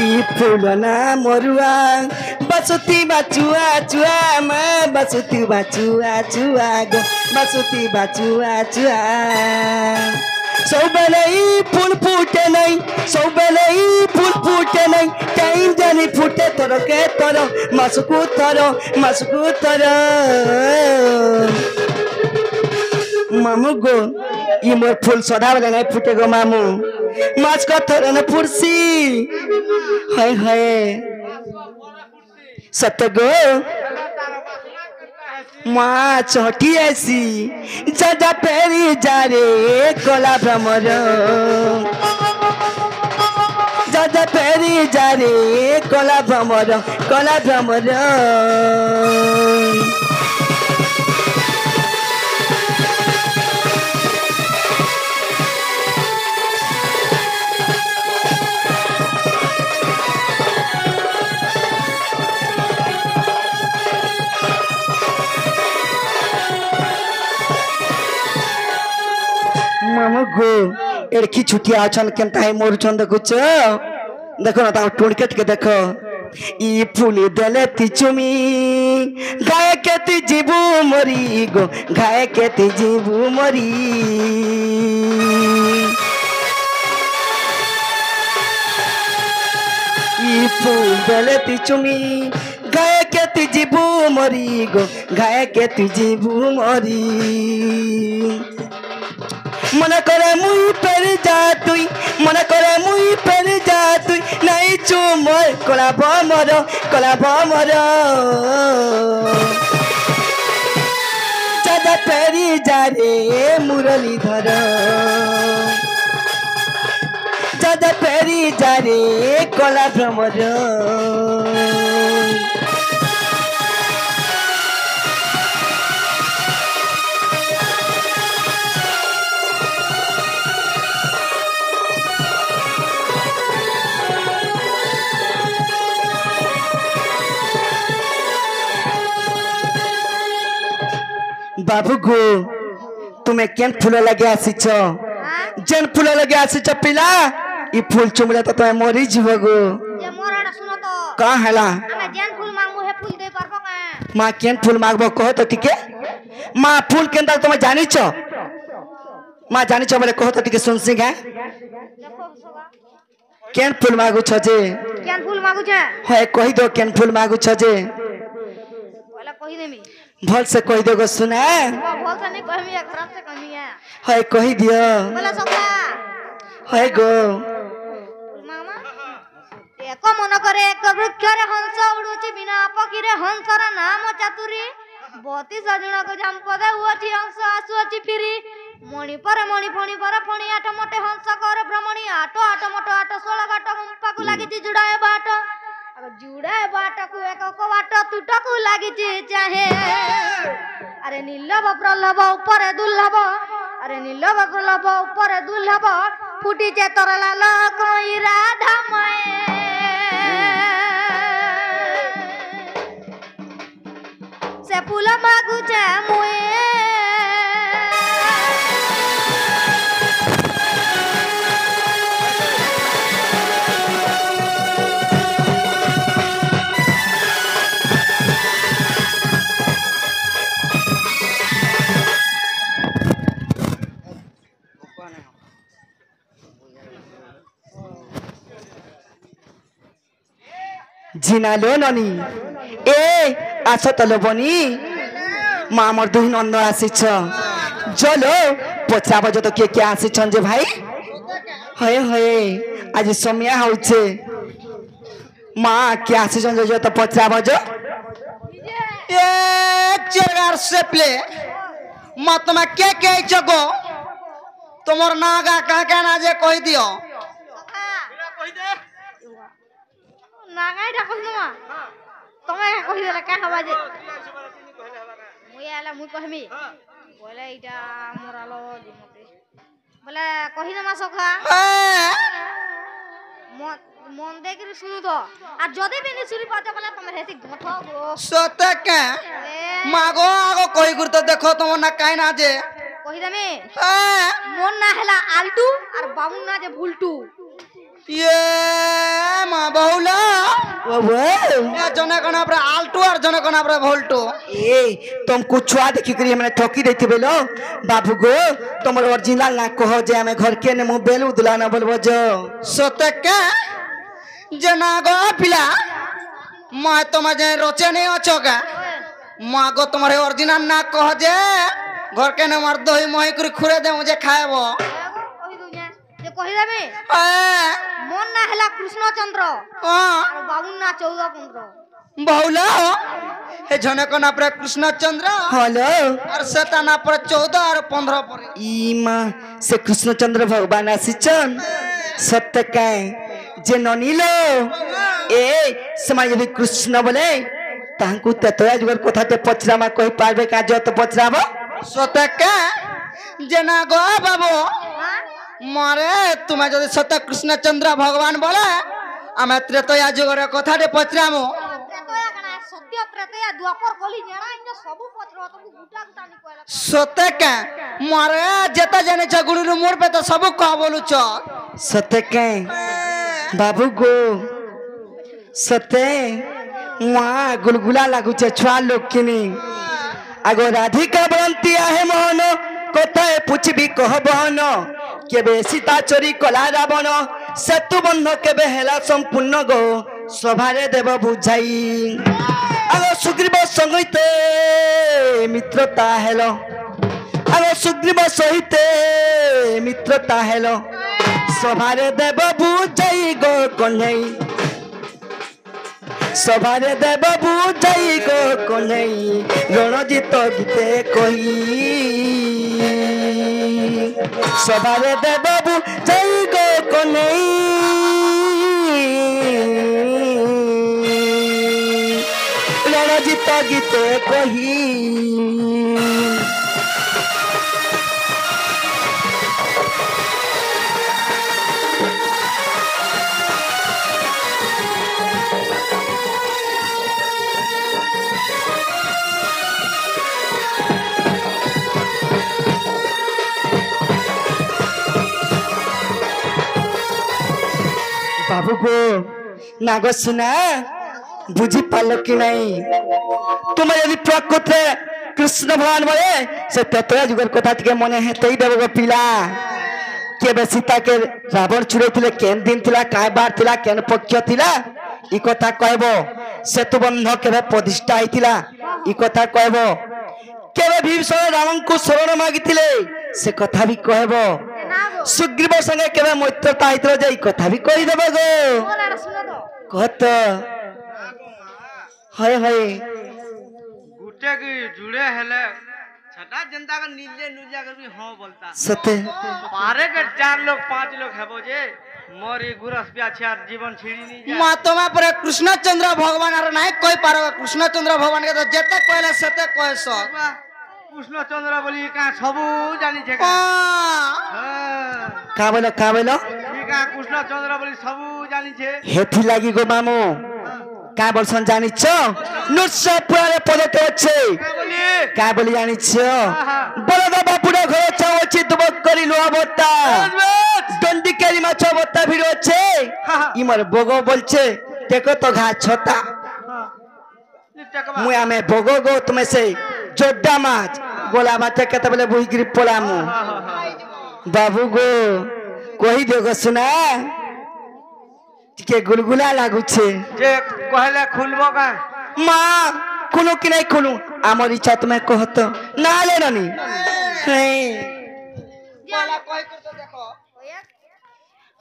ई फूलना मरुआ बसुती बाचुआ चुआ मैं बसुती बाचुआ चुआ गो बसुती बाचुआ चुआ सबेले ई फूल फूटे नहीं सबेले ई फूल फूटे नहीं कहीं जानी फूटे तोर के तोर मसकू तोर मामू गो ये मोर फूल सदा वाले नहीं फूटे गो मामू माछ का थोड़ा न फुर्सी हाय हाय सत्य गो माँ चोटी ऐसी जजा पेरी जा रे कोला भ्रमर जजा पेरी जा रे कोला भ्रमर मामा गो एड़की छुटिया अछन केनता है मोर छन देखुछ देखो ना ता टुणकेट के देखो ई फूली देले ती चुमी गाय के ती जीबू मरी गो गाय के ती जीबू मरी ई फूल देले ती चुमी गाय के ती जीबू मरी गो गाय के ती जीबू मरी मन करे मुई पर जा तुई मन करे मुई पर जा तुई नहीं चुमर कोला भमर ज्यादा पेरी जा रे मुरलीधर ज्यादा पेरी जा रे कोला भ्रमर बाबू गो तुम्हें केन फूल लगे आसीच जेन फूल लगे आसीच पिला ई फूल चुमले तो तुम्हें मरी जीव गो जे मोरडा सुनो तो का हला हमें जेन फूल मांगबो हे फूल दे परबो का मां केन फूल मांगबो कहो तो ठीक है मां फूल केन तुम्हें जानी छ मां जानी छ बोले कहो तो ठीक सुन सिंह है देखो सोगा केन फूल मांगु छ जे केन फूल मांगु छ है कहि दो केन फूल मांगु छ जे पहले कहि देमी भल से कहि देगो सुना भल से नहीं कहमी खराब से कहमी है कहि दियो बोला सोगा है गो मामा एक मन करे एक वृक्षरे हंस उडुची बिना पकीरे हंसर नाम चातुरी बती सजणा को जामपदे उठी हंस आसुची फिरी मणि फणी आठ मोटे हंस कर भ्रमणी आटो मोटो आटो 16 गाट गुंपा को लागिची जुड़ाए बाट जुड़ाए बाट को एक बाट तुट को लागिची चाहे अरे नीलभ प्रलभ ऊपर दुर्लभ अरे नीलभ प्रलभ ऊपर दुर्लभ फुटी चे तोर लाल कोई राधा माए से फूल मागु चे मुए जिनालो ननी ए आस तलो बनी माँ मोर दुहिन अंदर आसी चलो पचा बज तो किए आसी जे भाई हये हये आज समय होचे माँ क्या आसी जो तो पचा बज ए चेगार से प्ले माँ तुम्हें के जगो तुमर नागा कह कहना जे कह दियो नागाई ढाकस नुआ तमे कहि देला का हवा जे मुई आला मुई कहमी बोले इटा मोरालो दिमते बोले कहि दमा सखा मन देख रे सुनु तो आ जदी बिनी सुनी पाते बोले तमे हेती गठो गो सते के मागो आगो कहि गुर तो देखो तुम ना काई ना जे कहि दमे मन ना हला आलटू और बाबू ना जे भुलटू ये मां बहु वो ए जने कोना पर आल्टो और जने कोना पर भोल्टो ए तुमको छुआ देखी करी हमने ठोकी देती बेलो बाबू गो तुम ओरिजिनल ना कहो जे हमें घर के ने मुंह बेलू दुलाना बोलबो जो सते के जना गो पिला मैं तुम जे रोचे नहीं अछो का माँ गो तुम्हारे ओरिजिनल ना कह जे घर के ने मार दही मही कर खुरे दे मुझे खाएबो কই দুনিয়া যে কই যাবে ए মন না হেলা কৃষ্ণচন্দ্র हां আর বাবুর না 14 15 बहुला हे जने कोना पर कृष्णचंद्र हेलो और सेताना पर 14 और 15 पर ईमा से कृष्णचंद्र भगवान आसीचन सत्य काय जे ननीलो ए समाज यदि कृष्ण बोले तांकु ततया जुगर कथाते पचरामा कहि पारबे का जत पचराबो सते के जना गो बाबू হ্যাঁ मारे तुम्हें जदि सत्य कृष्णचंद्र भगवान बोले आमे त्रेतया जुगर कथाटे पचरामो ত্রেতয়া কানা সত্য ত্রেতয়া দ্বাপর কলি জেনা ইন সবু পত্র তুমি গুটা গুটা নি কইলা सते के मारे जेता जाने छ गुरु मोर पे तो सब कह बोलू छ सत्य काय बाबू गो सत्य वहाँ गुलगुला लागू छे छुआ लोग किनी आगो राधिका बंती आहे मोहन कोथाए पुछबी कहबहन केबे सीता चोरी कला रावण सेतु बंध केबे हेला संपूर्ण गो सभारे देव बुझाई आगो सुग्रीव संगीते मित्रता हेलो आगो सुग्रीव सहिते मित्रता हेलो सभारे देव बुझाई गो कन्हई सभारे देव बुझाई गो कन्हई रणजित गीते कही सभारे देव बुझाई गो कन्हई रणजित गीते कही बाबू को नागो सुना बुझी पालो कि नहीं तुम यदि प्रकृत कृष्ण भगवान बोले से ततया जुगर कथा के मने है तई देव गो पिला केबे सीता के रावण चुरे थिले केन दिन थिला काय बार थिला केन पक्ष थिला ई कथा कहबो सेतु बंध केबे प्रतिष्ठा हितिला ई कथा कहबो केबे भीषण रावण को शरण मागिथिले से कथा भी कहबो না গো सुग्रीव संगे केबे मैत्रता हितलो जे ई कथा भी कहि देबो गो মোলাড়া শুনো তো कहत हाय हाय गुटे की जुड़े हेले छटा जनता का नीले नुजा कर भी हाँ बोलता सत्य पारे के 4 लोग 5 लोग है बोझे मोरी गुरस पे अच्छा जीवन छिड़ी नहीं जा माँ तुम्हें पर कृष्णचंद्र भगवान और नहीं कोई पारो कृष्णचंद्र भगवान के तो जेते कहले सेते कहे सब कृष्ण चंद्र बोली का सबू जानी छे का हां का बोलो ठीक है कृष्ण चंद्र बोली सबू जानी छे हेथि लागि गो मामू का बोलसन जानि छ नुस्य पुराले पदते अछि का बोली का बोली जानि छ बलदा बापुडा घर चावछि दुबक करी लोहा बत्ता दंडी केरी माछ बत्ता भिड़ो छे इमर बोगो बोलछे देखो तो घा छोटा मुया में बोगो गो तुमे से जोड्डा माछ गोला माछ केते बोले बुही गिरी पोलामु बाबू गो कहि देगो सुना टिके गुलगुला लागु छे जे कहले खुलबो का माँ खुलू कि नहीं खुलू आमर इच्छा तुम्हें कहत ना ले ननी बोला कोई कर तो देखो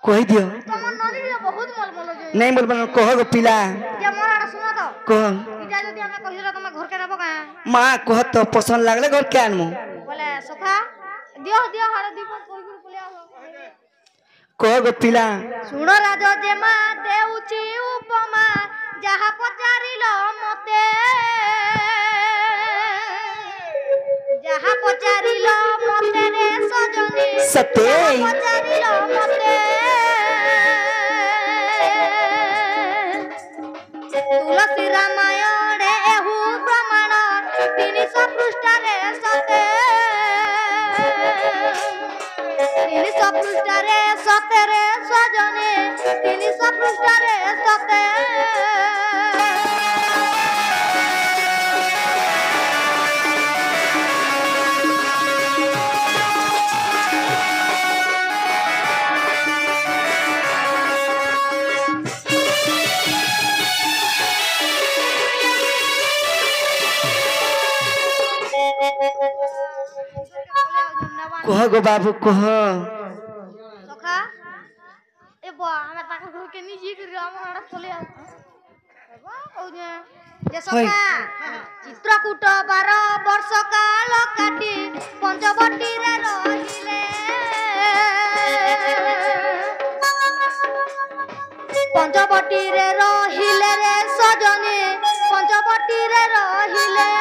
कह दियो তোমার নদীরে বহুত মলমল যে नहीं बोल बोल कह गो पिला যে মোলাড়া শুনো তো कह ইটা যদি আমি কহিলা তুমি ঘরকে নেব কা माँ कहत पसंद लागले घर के आनमु বলে সখা দিও দিও হারে দিব কই কই বলিয়া कह गो पिला শুণ রাজ যে মা দেউচি উপমা যাহা পচারিল মতে যাহা পচারিল মতে রে সজনী सत्य পচারিল মতে তুলসী রামায়ণে এহু প্রমাণ 300 পৃষ্ঠারে সতে 300 পৃষ্ঠারে সতে রে সজনী 300 পৃষ্ঠারে সতে कह गो बाबू कह सखा ए बा हमें ताका घर के निजी कर हम आड़ा चले आ बा ओ जे सखा चित्रकूट 12 वर्ष काल काटी पंचवटी रे रहिले पंचवटी रे रहिले रे सजनी पंचवटी रे रहिले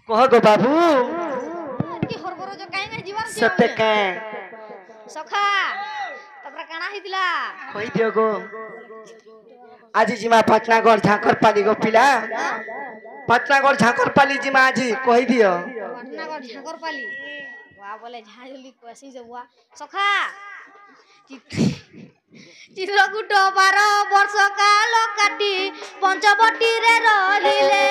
कह गो बाबू की हरबर जो काई नहीं जीवन सत्य का सखा तबरा काना हितला कहि दियो गो आज जिमा पटनागढ़ झाकरपाली गो पिला पटनागढ़ झाकरपाली जिमा आज कहि दियो पटनागढ़ झाकरपाली वा बोले झाजली कोसी जे वा सखा चित्रकूट 12 वर्ष काल काटी पंचवटी रे रहिले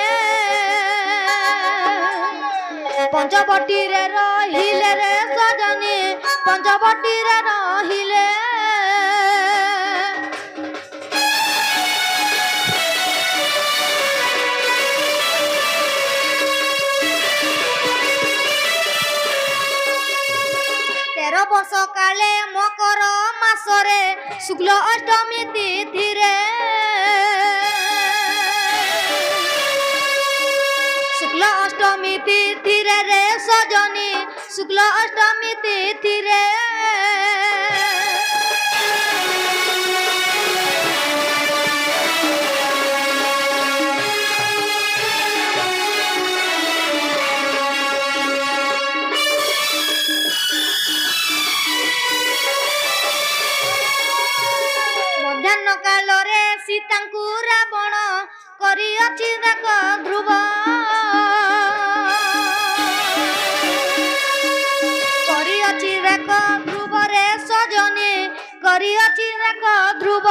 पंचवटी रे रहिले रे सजनी पंचवटी रे रहिले वर्ष काले मकर मासरे शुक्ल अष्टमी तिथि रे शुक्ल अष्टमी तिथि रे सजनी शुक्ल अष्टमी तिथि रे सीतांकु रावण करिअछि देख ध्रुव करिअछि देख ध्रुव रे सजनी करिअछि देख ध्रुव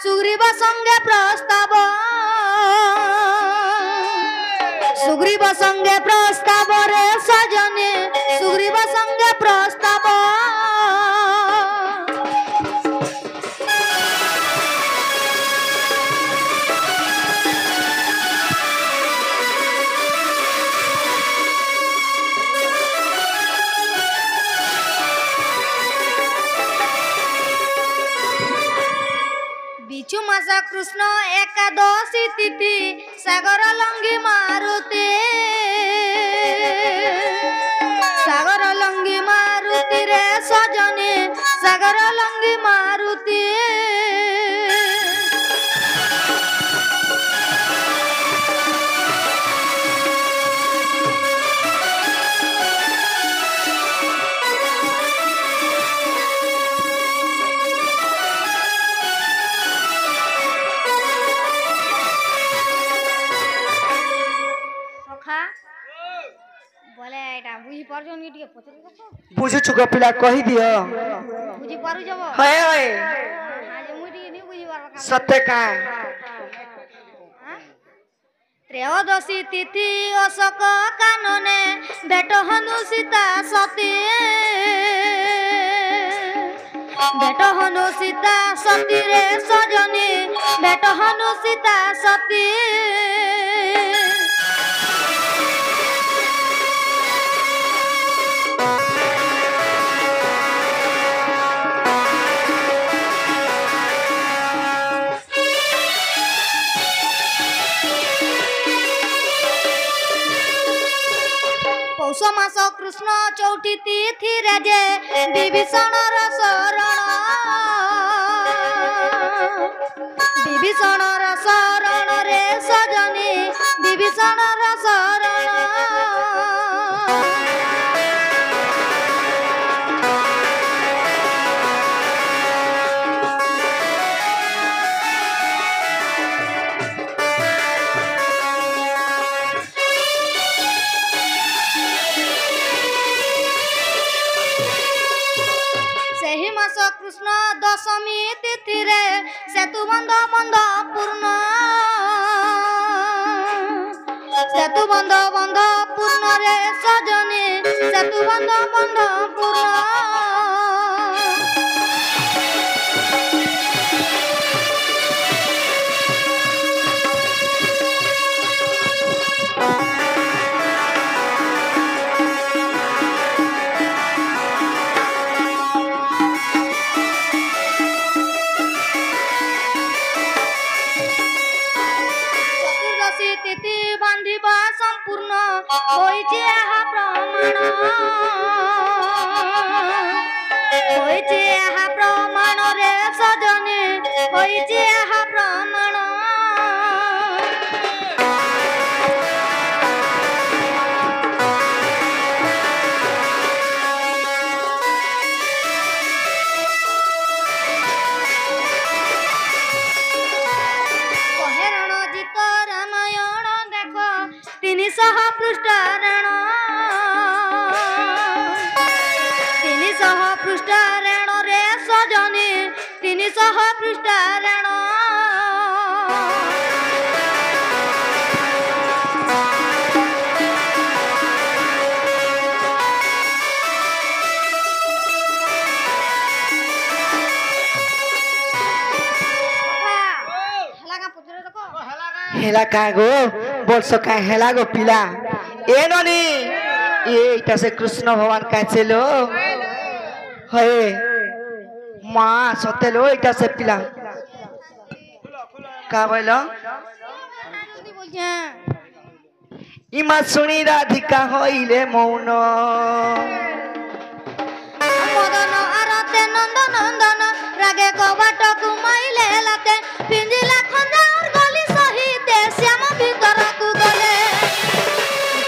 सुग्रीव संगे प्रस्ताव सुग्रीव संगे प्रस्ताव रे सजनी सुग्रीव संगे प्रस्ताव बिचु मासा कृष्ण एकादशी तिथि सागर लंगी मारुति रे सजनी सागर लंगी मारुति बोले एटा बुझी परजन की पचरी कछ बुझु चुका पिला कहि दियो बुझी पारु जब हाय हाय आज मुई नहीं बुझी बार का सत्य का त्रयोदशी तिथि अशोक कानने भेट हनु सीता सती भेट हनु सीता सती रे सजनी भेट हनु सीता सती पौष मास कृष्ण चौठी तिथि रे विभीषण शरण रे सजनी विभीषण शरण कृष्ण दशमी तिथि रे सेतु बंध पूर्ण सेतु बंध पूर्ण रे सजनी सेतु बंध पूर्ण बांधिबा संपूर्ण होइछि एहा प्रमाण होइछि एहा प्रमाण रे सजनी होइछि एहा प्रमाण पृष्ठारण रे सजनी 300 पृष्ठारण हेला का गो बोल सका हेला गो पिला ए ननी এইটা সে কৃষ্ণ ভগবান কাছে লো হয়ে মা সতে লো এইটা সে পিলা কা বইল ইমা শুনি রাধিকা হইলে মৌন মদন আরতে নন্দ নন্দন রাগে কবাট কুমাইলে লাতে পিঞ্জিলা খঞ্জার গলি সহিতে শ্যাম ভিতরকু গলে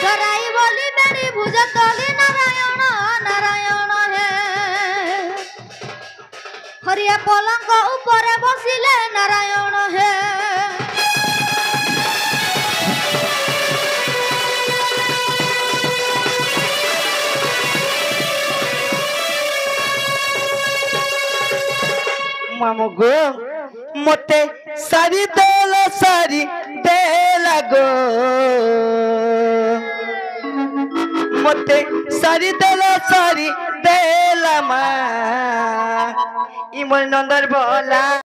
ধরাই বলি বেড়ি ভুজ তলি নারায়ণ নারায়ণ হে হরিয়া পলঙ্ক উপরে বসিলে নারায়ণ হে মামু গো মতে সারি দেলা গো মতে সারি দেলা মা ইমল নন্দর বলা